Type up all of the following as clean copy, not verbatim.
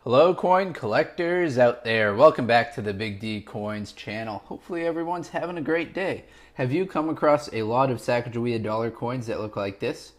Hello coin collectors out there. Welcome back to the Big D Coins channel. Hopefully everyone's having a great day. Have you come across a lot of Sacagawea dollar coins that look like this,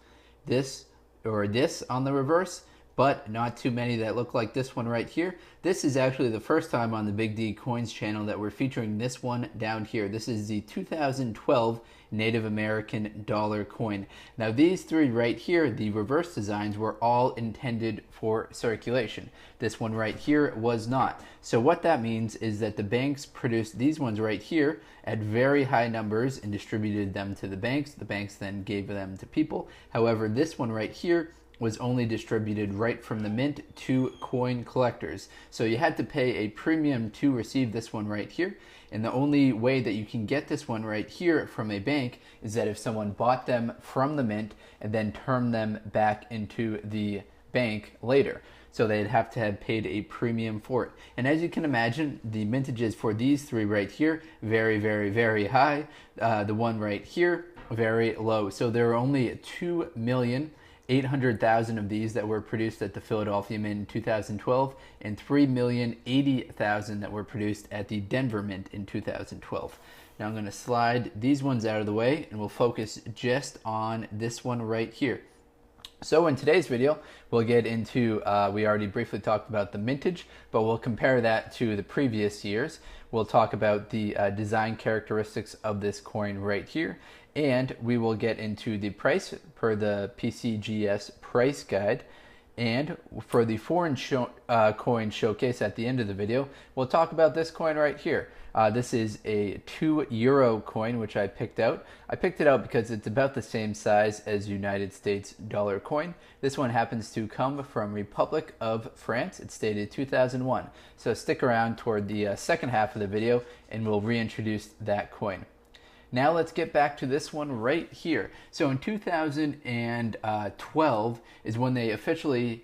or this on the reverse, but not too many that look like this one right here? This is actually the first time on the Big D Coins channel that we're featuring this one down here. This is the 2012 Native American dollar coin. Now these three right here, the reverse designs, were all intended for circulation. This one right here was not. So what that means is that the banks produced these ones right here at very high numbers and distributed them to the banks. The banks then gave them to people. However, this one right here was only distributed right from the mint to coin collectors. So you had to pay a premium to receive this one right here. And the only way that you can get this one right here from a bank is that if someone bought them from the mint and then turned them back into the bank later. So they'd have to have paid a premium for it. And as you can imagine, the mintages for these three right here, very, very, very high. The one right here, very low. So there are only 2,800,000 of these that were produced at the Philadelphia Mint in 2012 and 3,080,000 that were produced at the Denver Mint in 2012. Now I'm going to slide these ones out of the way and we'll focus just on this one right here. So in today's video, we'll get into, we already briefly talked about the mintage, but we'll compare that to the previous years. We'll talk about the design characteristics of this coin right here, and we will get into the price per the PCGS price guide. And for the foreign coin showcase at the end of the video, we'll talk about this coin right here. This is a €2 coin, which I picked out. I picked it out because it's about the same size as United States dollar coin. This one happens to come from Republic of France. It's dated 2001. So stick around toward the second half of the video and we'll reintroduce that coin. Now let's get back to this one right here. So in 2012 is when they officially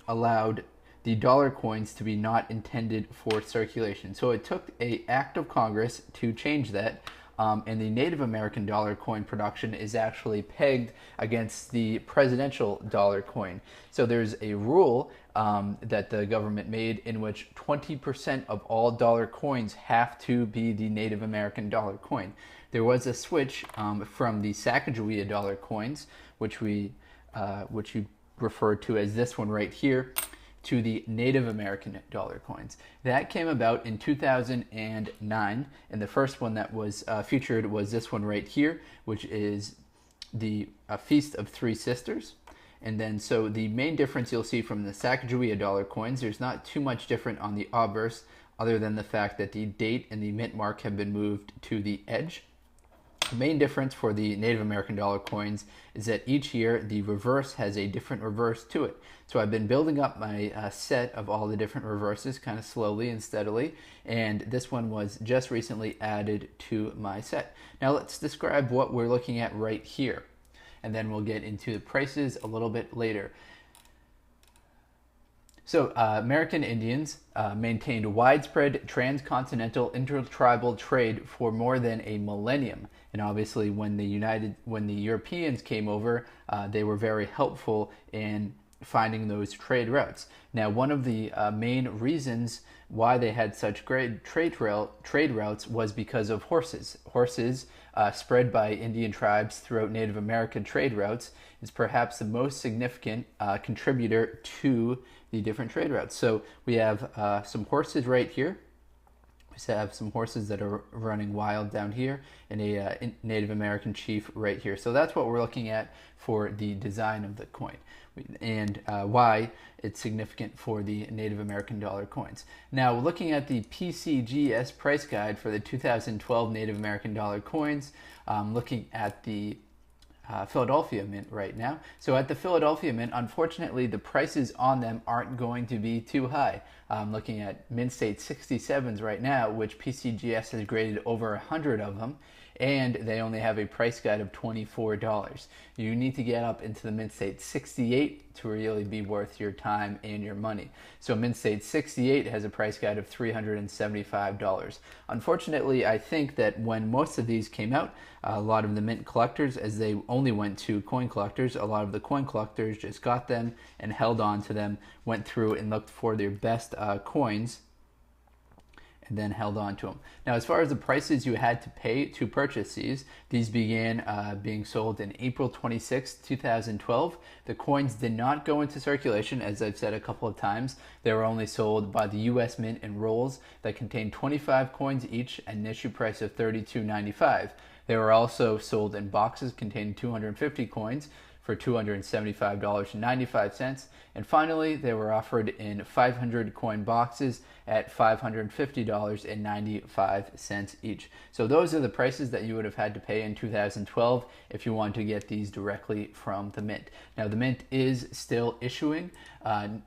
allowed the dollar coins to be not intended for circulation. So it took an act of Congress to change that, and the Native American dollar coin production is actually pegged against the presidential dollar coin. So there's a rule that the government made in which 20% of all dollar coins have to be the Native American dollar coin. There was a switch from the Sacagawea dollar coins, which you refer to as this one right here, to the Native American dollar coins. That came about in 2009, and the first one that was featured was this one right here, which is the Feast of Three Sisters. And then, so the main difference you'll see from the Sacagawea dollar coins, there's not too much different on the obverse, other than the fact that the date and the mint mark have been moved to the edge. The main difference for the Native American dollar coins is that each year the reverse has a different reverse to it. So I've been building up my set of all the different reverses kind of slowly and steadily, and this one was just recently added to my set. Now let's describe what we're looking at right here, and then we'll get into the prices a little bit later. So American Indians maintained widespread transcontinental intertribal trade for more than a millennium. And obviously when the Europeans came over, they were very helpful in finding those trade routes. Now, one of the main reasons why they had such great trade routes was because of horses. Horses spread by Indian tribes throughout Native American trade routes is perhaps the most significant contributor to the different trade routes. So we have some horses right here. We have some horses that are running wild down here, and a Native American chief right here. So that's what we're looking at for the design of the coin, and why it's significant for the Native American dollar coins. Now, looking at the PCGS price guide for the 2012 Native American dollar coins, looking at the Philadelphia Mint right now. So at the Philadelphia Mint, unfortunately, the prices on them aren't going to be too high. Looking at Mint State 67s right now, which PCGS has graded over 100 of them, and they only have a price guide of $24. You need to get up into the Mint State 68 to really be worth your time and your money. So Mint State 68 has a price guide of $375. Unfortunately, I think that when most of these came out, a lot of the mint collectors, as they only went to coin collectors, a lot of the coin collectors just got them and held on to them, went through and looked for their best coins, and then held on to them. Now, as far as the prices you had to pay to purchase these began being sold in April 26, 2012. The coins did not go into circulation, as I've said a couple of times. They were only sold by the U.S. Mint in rolls that contained 25 coins each at an issue price of $32.95. They were also sold in boxes containing 250 coins for $275.95. And finally, they were offered in 500 coin boxes at $550.95 each. So those are the prices that you would have had to pay in 2012 if you wanted to get these directly from the Mint. Now, the Mint is still issuing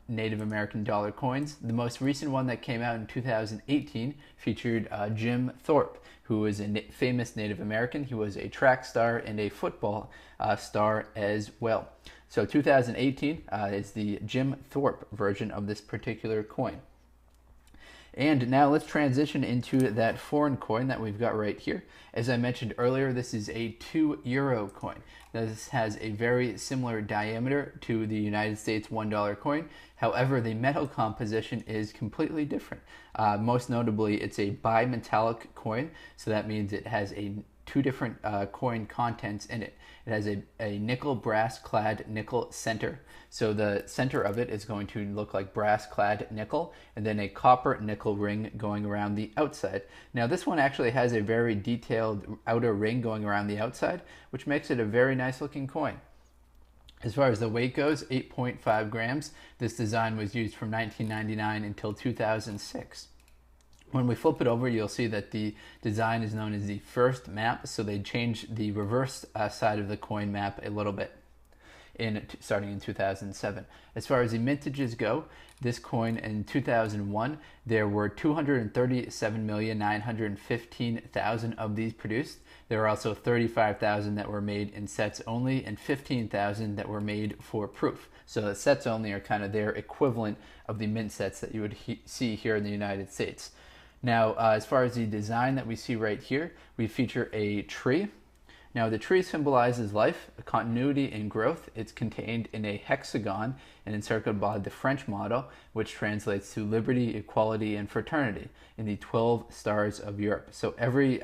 Native American dollar coins. The most recent one that came out in 2018 featured Jim Thorpe, who is a famous Native American. He was a track star and a football star as well. So 2018 is the Jim Thorpe version of this particular coin. And now let's transition into that foreign coin that we've got right here. As I mentioned earlier, this is a €2 coin. Now, this has a very similar diameter to the United States $1 coin. However, the metal composition is completely different. Most notably, it's a bimetallic coin, so that means it has two different coin contents in it. It has a nickel brass clad nickel center. So the center of it is going to look like brass clad nickel, and then a copper nickel ring going around the outside. Now, this one actually has a very detailed outer ring going around the outside, which makes it a very nice looking coin. As far as the weight goes, 8.5 grams. This design was used from 1999 until 2006. When we flip it over, you'll see that the design is known as the first map, so they changed the reverse side of the coin map a little bit starting in 2007. As far as the mintages go, this coin in 2001, there were 237,915,000 of these produced. There were also 35,000 that were made in sets only and 15,000 that were made for proof. So the sets only are kind of their equivalent of the mint sets that you would see here in the United States. Now, as far as the design that we see right here, we feature a tree. Now, the tree symbolizes life, continuity, and growth. It's contained in a hexagon and encircled by the French motto, which translates to liberty, equality, and fraternity in the 12 stars of Europe. So every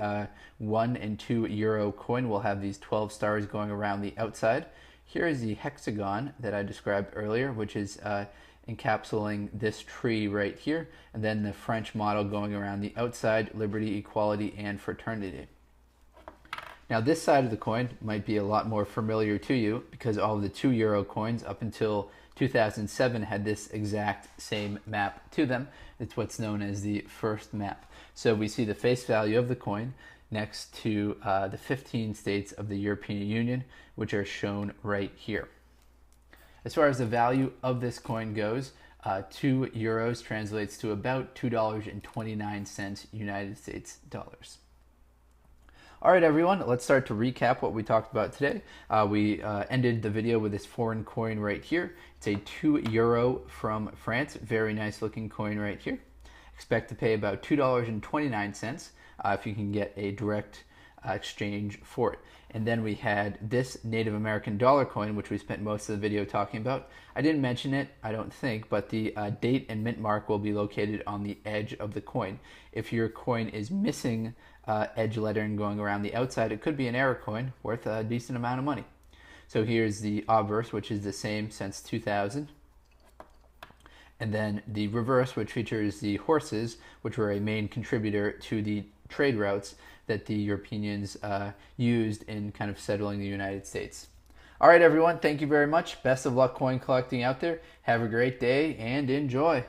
1 and 2 euro coin will have these 12 stars going around the outside. Here is the hexagon that I described earlier, which is encapsulating this tree right here, and then the French motto going around the outside, liberty, equality, and fraternity. Now, this side of the coin might be a lot more familiar to you because all of the 2 euro coins up until 2007 had this exact same map to them. It's what's known as the first map. So we see the face value of the coin next to the 15 states of the European Union, which are shown right here. As far as the value of this coin goes, 2 euros translates to about $2.29 United States dollars. All right, everyone, let's start to recap what we talked about today. We ended the video with this foreign coin right here. It's a 2 euro from France. Very nice looking coin right here. Expect to pay about $2.29 if you can get a direct exchange for it. And then we had this Native American dollar coin, which we spent most of the video talking about. I didn't mention it, I don't think, but the date and mint mark will be located on the edge of the coin. If your coin is missing edge lettering going around the outside, it could be an error coin worth a decent amount of money. So here's the obverse, which is the same since 2000. And then the reverse, which features the horses, which were a main contributor to the trade routes that the Europeans used in kind of settling the United States. All right, everyone, thank you very much. Best of luck coin collecting out there. Have a great day and enjoy.